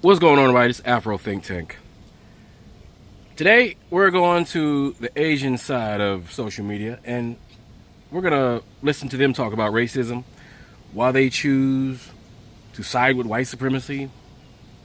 What's going on, everybody? It's Afro Think Tank. Today, we're going to the Asian side of social media, and we're going to listen to them talk about racism, why they choose to side with white supremacy,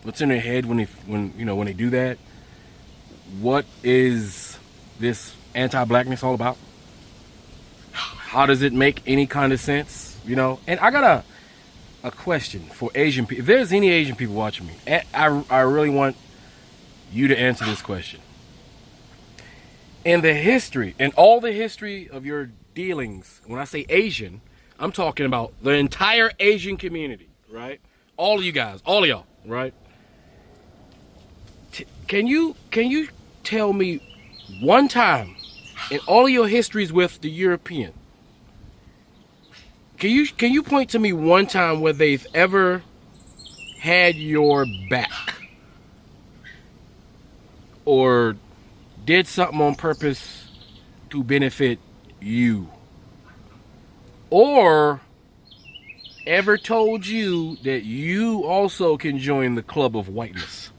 what's in their head when they do that, what is this anti-blackness all about, how does it make any kind of sense, And I got a question for Asian people. If there's any Asian people watching me, I really want you to answer this question. In all the history of your dealings, when I say Asian, I'm talking about the entire Asian community, right? All of you guys, all of y'all, right? Can you tell me one time in all of your histories with the European, can you point to me one time where they've ever had your back or did something on purpose to benefit you, or ever told you that you also can join the club of whiteness,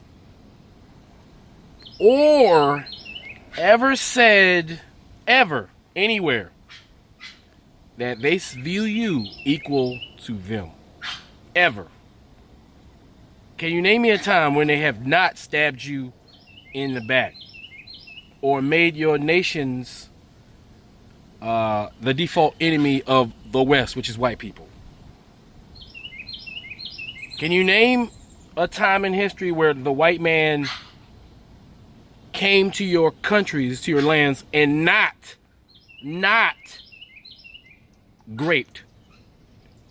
or ever said anywhere that they view you equal to them? Ever? Can you name me a time when they have not stabbed you in the back or made your nations the default enemy of the West, which is white people? Can you name a time in history where the white man came to your countries, to your lands, and not raped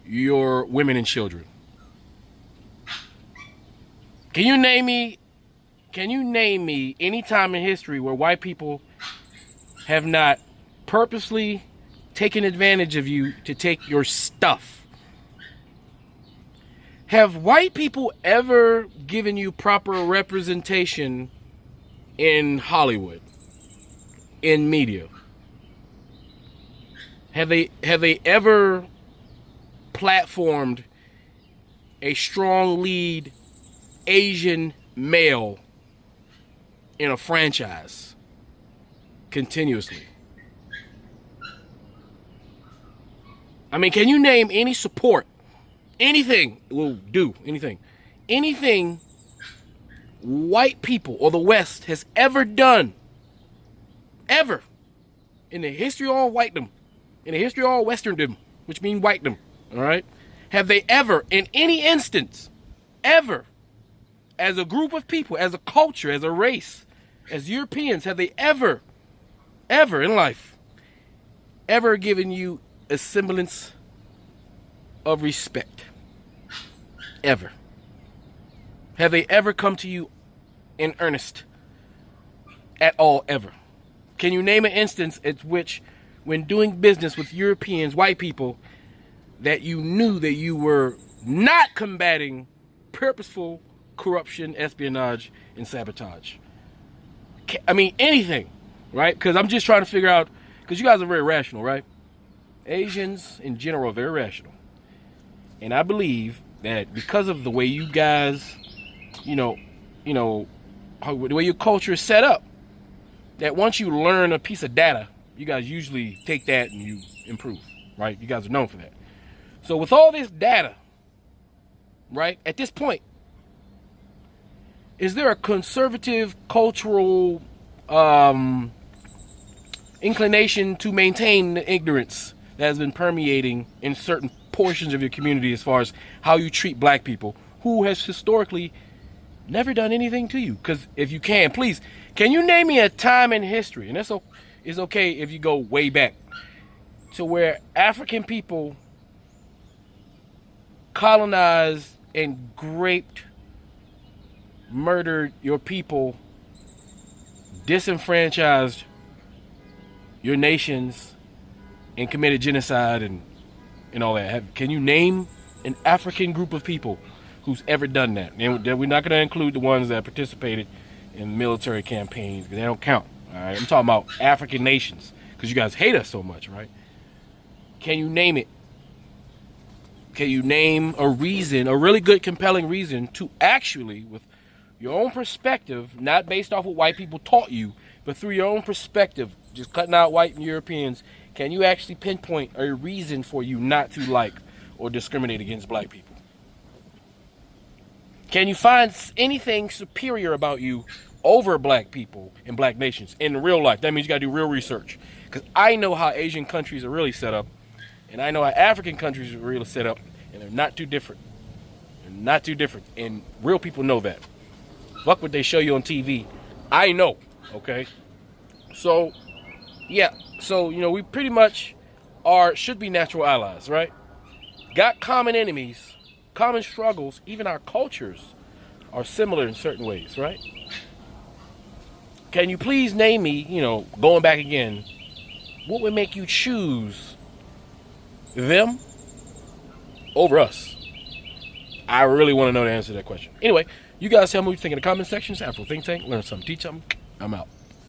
your women and children? Can you name me any time in history where white people have not purposely taken advantage of you to take your stuff? Have white people ever given you proper representation in Hollywood, in media? Have they ever platformed a strong lead Asian male in a franchise continuously? I mean, can you name any support? Anything will do, anything white people or the West has ever done, ever, in the history of all whitedom, in the history of all Westerndom, which means whitedom, all right? Have they ever, in any instance, ever, as a group of people, as a culture, as a race, as Europeans, have they ever in life, ever given you a semblance of respect? Ever? Have they ever come to you in earnest at all, ever? Can you name an instance at which, when doing business with Europeans, white people, that you knew that you were not combating purposeful corruption, espionage, and sabotage? I mean, anything, right? Because I'm just trying to figure out, because you guys are very rational, right? Asians in general are very rational. And I believe that because of the way you guys, the way your culture is set up, that once you learn a piece of data, you guys usually take that and you improve, right? You guys are known for that. So with all this data, right, at this point, is there a conservative cultural inclination to maintain the ignorance that has been permeating in certain portions of your community as far as how you treat black people who has historically never done anything to you? Because if you can, please, can you name me a time in history, and it's okay if you go way back, to where African people colonized and raped, murdered your people, disenfranchised your nations, and committed genocide and all that? Can you name an African group of people who's ever done that? And we're not going to include the ones that participated in military campaigns, because they don't count. All right, I'm talking about African nations, because you guys hate us so much, right? Can you name it? Can you name a reason, a really good, compelling reason to actually, with your own perspective, not based off what white people taught you, but through your own perspective, just cutting out white and Europeans, can you actually pinpoint a reason for you not to like or discriminate against black people? Can you find anything superior about you over black people and black nations in real life? That means you gotta do real research. Because I know how Asian countries are really set up, and I know how African countries are really set up, and they're not too different. They're not too different, and real people know that. Fuck what they show you on TV. I know, okay? So, yeah. So, we pretty much should be natural allies, right? Got common enemies, common struggles, even our cultures are similar in certain ways, right? Can you please name me, going back again, what would make you choose them over us? I really want to know the answer to that question. Anyway, you guys tell me what you think in the comment section. It's Afro Think Tank. Learn something, teach something. I'm out.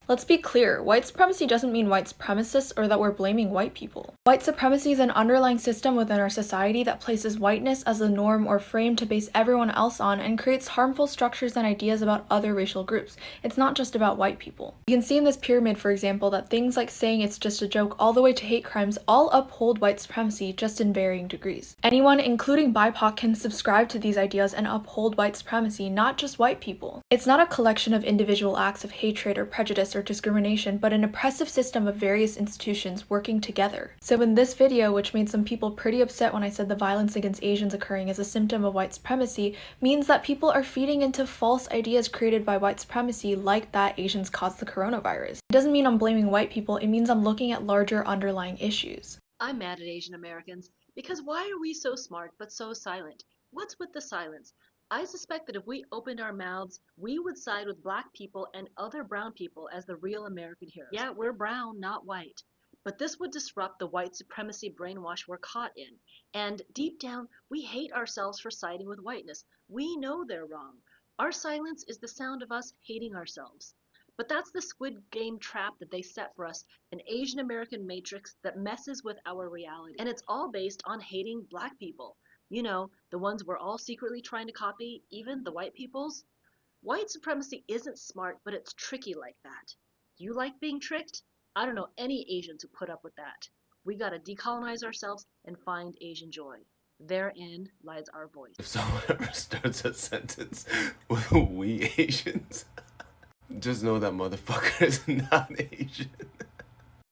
Let's be clear, white supremacy doesn't mean white supremacists or that we're blaming white people. White supremacy is an underlying system within our society that places whiteness as the norm or frame to base everyone else on and creates harmful structures and ideas about other racial groups. It's not just about white people. You can see in this pyramid, for example, that things like saying it's just a joke all the way to hate crimes all uphold white supremacy just in varying degrees. Anyone, including BIPOC, can subscribe to these ideas and uphold white supremacy, not just white people. It's not a collection of individual acts of hatred or prejudice or discrimination, but an oppressive system of various institutions working together. So in this video, which made some people pretty upset when I said the violence against Asians occurring as a symptom of white supremacy, means that people are feeding into false ideas created by white supremacy, like that Asians caused the coronavirus. It doesn't mean I'm blaming white people, it means I'm looking at larger underlying issues. I'm mad at Asian Americans because why are we so smart but so silent? What's with the silence? I suspect that if we opened our mouths, we would side with black people and other brown people as the real American heroes. Yeah, we're brown, not white. But this would disrupt the white supremacy brainwash we're caught in. And deep down, we hate ourselves for siding with whiteness. We know they're wrong. Our silence is the sound of us hating ourselves. But that's the Squid Game trap that they set for us, an Asian American matrix that messes with our reality. And it's all based on hating black people. You know, the ones we're all secretly trying to copy, even the white peoples. White supremacy isn't smart, but it's tricky like that. You like being tricked? I don't know any Asians who put up with that. We gotta decolonize ourselves and find Asian joy. Therein lies our voice. If someone ever starts a sentence with "we Asians," just know that motherfucker is not Asian.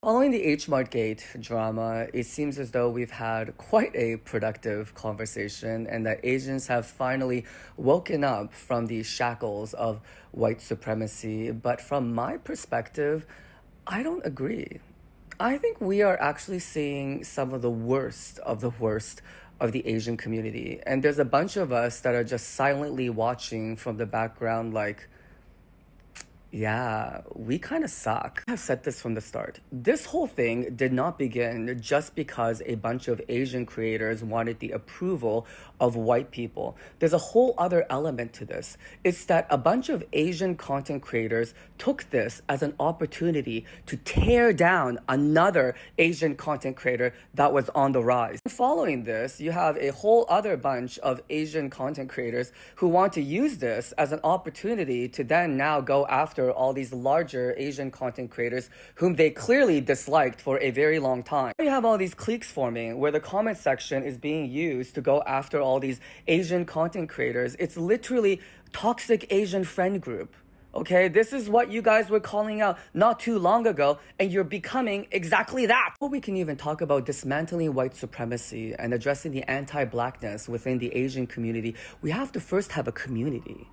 Following the H Mart Gate drama, it seems as though we've had quite a productive conversation and that Asians have finally woken up from the shackles of white supremacy. But from my perspective, I don't agree. I think we are actually seeing some of the worst of the Asian community. And there's a bunch of us that are just silently watching from the background like, yeah, we kind of suck. I've said this from the start. This whole thing did not begin just because a bunch of Asian creators wanted the approval of white people. There's a whole other element to this. It's that a bunch of Asian content creators took this as an opportunity to tear down another Asian content creator that was on the rise. Following this, you have a whole other bunch of Asian content creators who want to use this as an opportunity to then now go after all these larger Asian content creators whom they clearly disliked for a very long time. You have all these cliques forming where the comment section is being used to go after all these Asian content creators. It's literally toxic Asian friend group. Okay, this is what you guys were calling out not too long ago, and you're becoming exactly that. Before we can even talk about dismantling white supremacy and addressing the anti-blackness within the Asian community, we have to first have a community.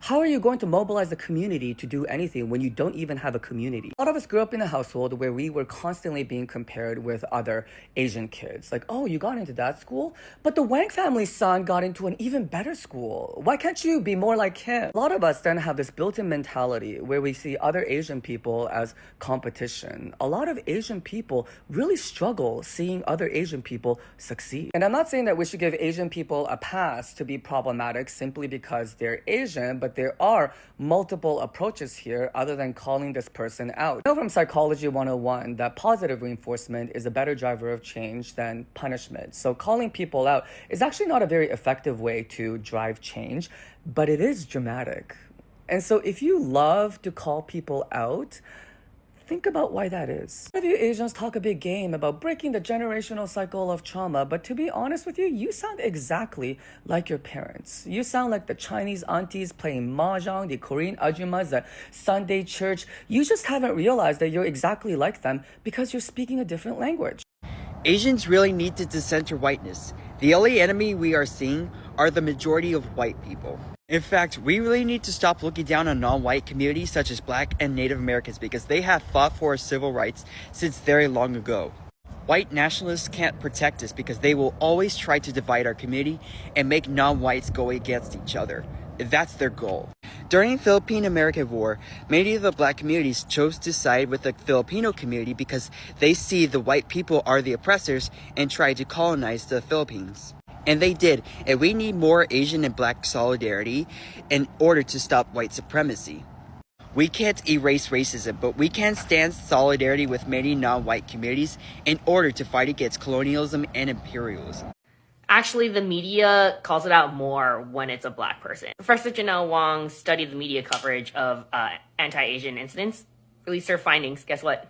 How are you going to mobilize the community to do anything when you don't even have a community? A lot of us grew up in a household where we were constantly being compared with other Asian kids. Like, oh, you got into that school? But the Wang family's son got into an even better school. Why can't you be more like him? A lot of us then have this built-in mentality where we see other Asian people as competition. A lot of Asian people really struggle seeing other Asian people succeed. And I'm not saying that we should give Asian people a pass to be problematic simply because they're Asian, but but there are multiple approaches here other than calling this person out. I know from Psychology 101 that positive reinforcement is a better driver of change than punishment. So calling people out is actually not a very effective way to drive change, but it is dramatic. And so if you love to call people out, think about why that is. A lot of you Asians talk a big game about breaking the generational cycle of trauma, but to be honest with you, you sound exactly like your parents. You sound like the Chinese aunties playing mahjong, the Korean ajumas at Sunday church. You just haven't realized that you're exactly like them because you're speaking a different language. Asians really need to decenter whiteness. The only enemy we are seeing are the majority of white people. In fact, we really need to stop looking down on non-white communities such as Black and Native Americans because they have fought for our civil rights since very long ago. White nationalists can't protect us because they will always try to divide our community and make non-whites go against each other. That's their goal. During the Philippine-American War, many of the Black communities chose to side with the Filipino community because they see the white people are the oppressors and tried to colonize the Philippines. And they did, and we need more Asian and Black solidarity in order to stop white supremacy. We can't erase racism, but we can stand solidarity with many non-white communities in order to fight against colonialism and imperialism. Actually, the media calls it out more when it's a Black person. Professor Janelle Wong studied the media coverage of anti-Asian incidents, released her findings. Guess what?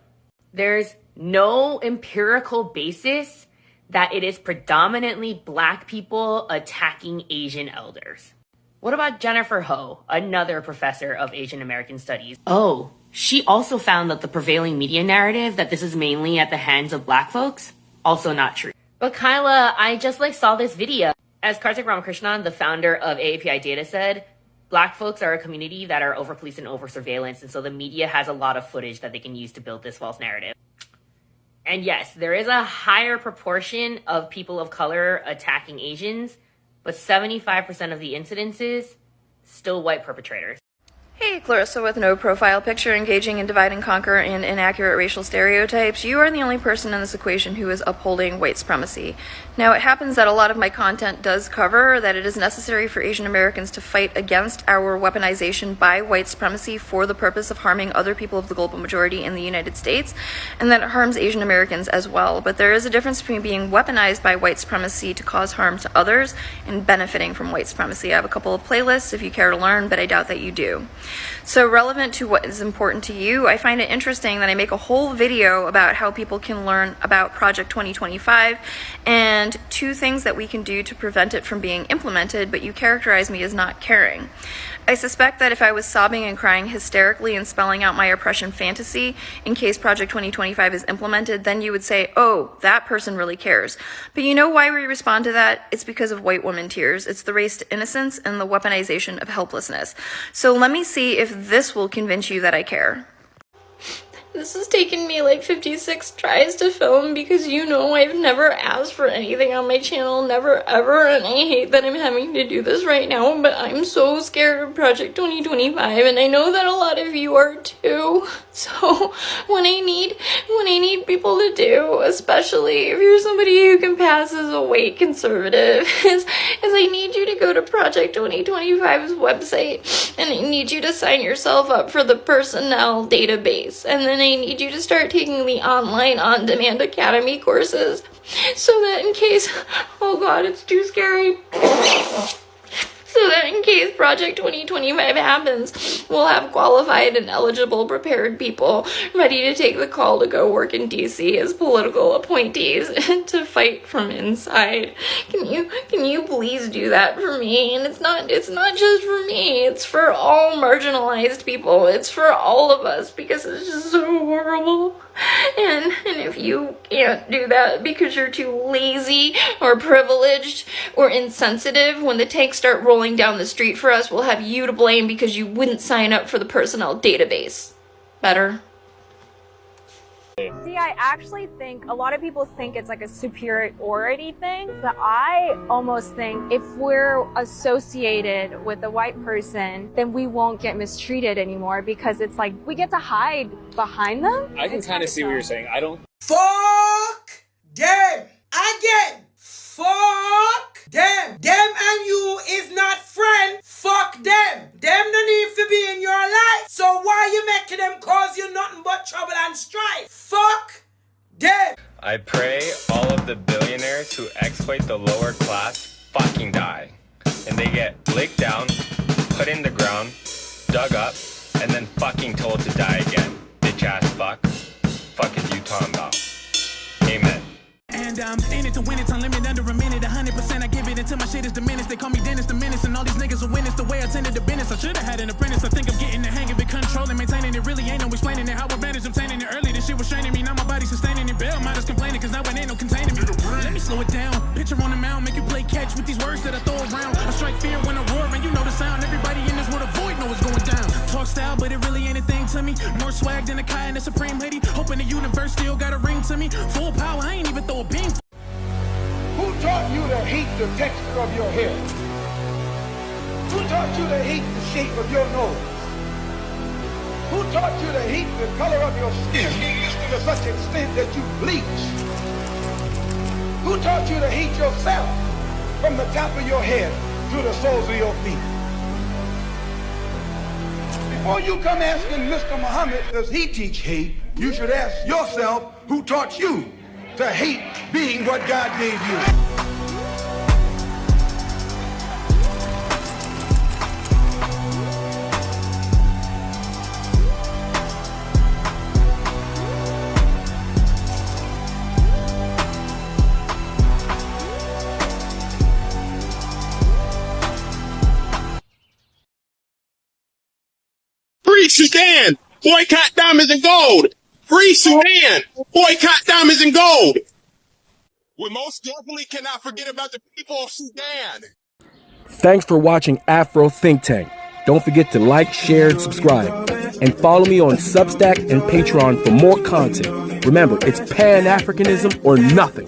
There's no empirical basis that it is predominantly Black people attacking Asian elders. What about Jennifer Ho, another professor of Asian American Studies? Oh, she also found that the prevailing media narrative that this is mainly at the hands of Black folks, also not true. But Kyla, I just saw this video. As Karthik Ramakrishnan, the founder of AAPI Data said, Black folks are a community that are over-policed and over-surveillance, and so the media has a lot of footage that they can use to build this false narrative. And yes, there is a higher proportion of people of color attacking Asians, but 75% of the incidences, still white perpetrators. Hey, Clarissa with no profile picture engaging in divide and conquer and inaccurate racial stereotypes. You are the only person in this equation who is upholding white supremacy. Now, it happens that a lot of my content does cover that it is necessary for Asian Americans to fight against our weaponization by white supremacy for the purpose of harming other people of the global majority in the United States, and that it harms Asian Americans as well. But there is a difference between being weaponized by white supremacy to cause harm to others and benefiting from white supremacy. I have a couple of playlists if you care to learn, but I doubt that you do. So relevant to what is important to you, I find it interesting that I make a whole video about how people can learn about Project 2025 and 2 things that we can do to prevent it from being implemented, but you characterize me as not caring. I suspect that if I was sobbing and crying hysterically and spelling out my oppression fantasy in case Project 2025 is implemented, then you would say, oh, that person really cares. But you know why we respond to that? It's because of white woman tears. It's the race to innocence and the weaponization of helplessness. So let me see if this will convince you that I care. This has taken me 56 tries to film because I've never asked for anything on my channel, never ever, and I hate that I'm having to do this right now, but I'm so scared of Project 2025, and I know that a lot of you are too. So what I need people to do, especially if you're somebody who can pass as a white conservative, is I need you to go to Project 2025's website, and I need you to sign yourself up for the personnel database, and then I need you to start taking the online on-demand academy courses so that in case, oh god, it's too scary. So that in case Project 2025 happens, we'll have qualified and eligible prepared people ready to take the call to go work in DC as political appointees to fight from inside. Can you please do that for me? And it's not just for me, it's for all marginalized people. It's for all of us because it's just so horrible. And if you can't do that because you're too lazy or privileged or insensitive, when the tanks start rolling down the street for us, we'll have you to blame because you wouldn't sign up for the personnel database. Better? See, I actually think a lot of people think it's a superiority thing, but I almost think if we're associated with a white person, then we won't get mistreated anymore because it's we get to hide behind them. I can kind of see what you're saying. I don't. Fuck them again. Fuck Them and you is not friend. Fuck them. Them no need to be in your life. So why you making them cause you nothing but trouble and strife? Fuck them. I pray all of the billionaires who exploit the lower class fucking die. And they get licked down, put in the ground, dug up, and then fucking told to die again. Bitch ass fuck. Fuck is you talking about? Amen. And I'm in it to win it, unlimited under a minute, 100%. I give it until my shit is diminished. They call me Dennis the Menace, and all these niggas are winners. The way I tended the business, I should've had an apprentice. I think I'm getting the hang of it, controlling, maintaining it. Really ain't no explaining it. How advantage obtaining it early. This shit was straining me. Now my body's sustaining it. Bail miners complaining, cause now it ain't no containing me. Let me slow it down. Picture on the mound, make you play catch with these words that I throw around. I strike fear when I roar, and you know the sound. Everybody in this world avoid know what's going down. Talk style, but it really ain't a thing to me. More swag than a Kai and a Supreme lady. Hoping the universe still got a ring to me. Full power, I ain't even throw a beam. Who taught you to hate the texture of your hair? Who taught you to hate the shape of your nose? Who taught you to hate the color of your skin to such extent that you bleach? Who taught you to hate yourself from the top of your head to the soles of your feet? Before you come asking Mr. Muhammad, does he teach hate, you should ask yourself, who taught you to hate being what God gave you? Free Sudan! Boycott diamonds and gold! Free Sudan! Boycott diamonds and gold! We most definitely cannot forget about the people of Sudan! Thanks for watching Afro Think Tank. Don't forget to like, share, and subscribe. And follow me on Substack and Patreon for more content. Remember, it's Pan-Africanism or nothing.